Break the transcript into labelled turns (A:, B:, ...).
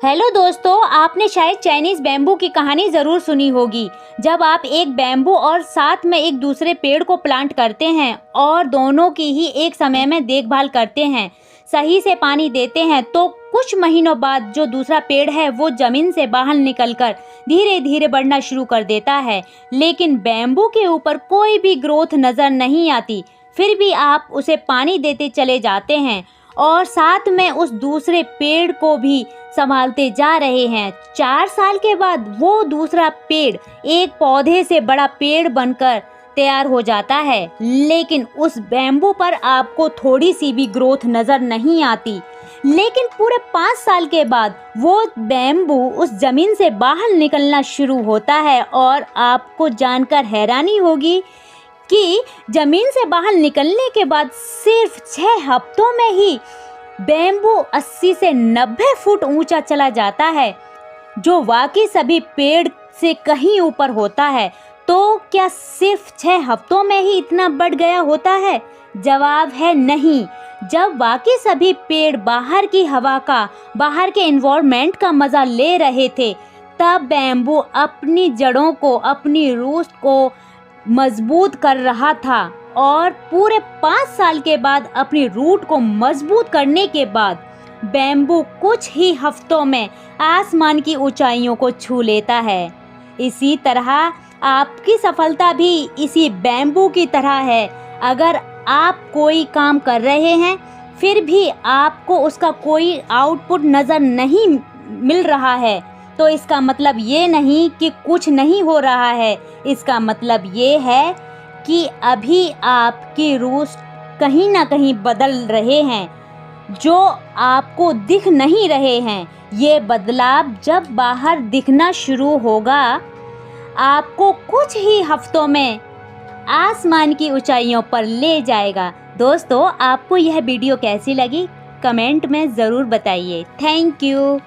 A: Hello दोस्तों, आपने शायद चाइनीज बैम्बू की कहानी ज़रूर सुनी होगी। जब आप एक बैम्बू और साथ में एक दूसरे पेड़ को प्लांट करते हैं और दोनों की ही एक समय में देखभाल करते हैं, सही से पानी देते हैं, तो कुछ महीनों बाद जो दूसरा पेड़ है वो ज़मीन से बाहर निकलकर धीरे धीरे बढ़ना शुरू कर देता है। लेकिन बैम्बू के ऊपर कोई भी ग्रोथ नज़र नहीं आती। फिर भी आप उसे पानी देते चले जाते हैं और साथ में उस दूसरे पेड़ को भी संभालते जा रहे हैं। 4 साल के बाद वो दूसरा पेड़ एक पौधे से बड़ा पेड़ बनकर तैयार हो जाता है, लेकिन उस बैम्बू पर आपको थोड़ी सी भी ग्रोथ नज़र नहीं आती। लेकिन पूरे 5 साल के बाद वो बैम्बू उस ज़मीन से बाहर निकलना शुरू होता है और आपको जानकर हैरानी होगी कि ज़मीन से बाहर निकलने के बाद सिर्फ 6 हफ्तों में ही बैम्बू 80 से 90 फुट ऊंचा चला जाता है, जो वाकई सभी पेड़ से कहीं ऊपर होता है। तो क्या सिर्फ 6 हफ्तों में ही इतना बढ़ गया होता है? जवाब है नहीं। जब बाकी सभी पेड़ बाहर की हवा का, बाहर के एनवायरनमेंट का मज़ा ले रहे थे, तब बैम्बू अपनी जड़ों को, अपनी रूट को मजबूत कर रहा था और पूरे 5 साल के बाद अपनी रूट को मजबूत करने के बाद बैम्बू कुछ ही हफ्तों में आसमान की ऊंचाइयों को छू लेता है। इसी तरह आपकी सफलता भी इसी बैम्बू की तरह है। अगर आप कोई काम कर रहे हैं फिर भी आपको उसका कोई आउटपुट नज़र नहीं मिल रहा है, तो इसका मतलब ये नहीं कि कुछ नहीं हो रहा है। इसका मतलब ये है कि अभी आपकी रूट कहीं ना कहीं बदल रहे हैं, जो आपको दिख नहीं रहे हैं। ये बदलाव जब बाहर दिखना शुरू होगा, आपको कुछ ही हफ्तों में आसमान की ऊंचाइयों पर ले जाएगा। दोस्तों, आपको यह वीडियो कैसी लगी? कमेंट में ज़रूर बताइए। Thank you.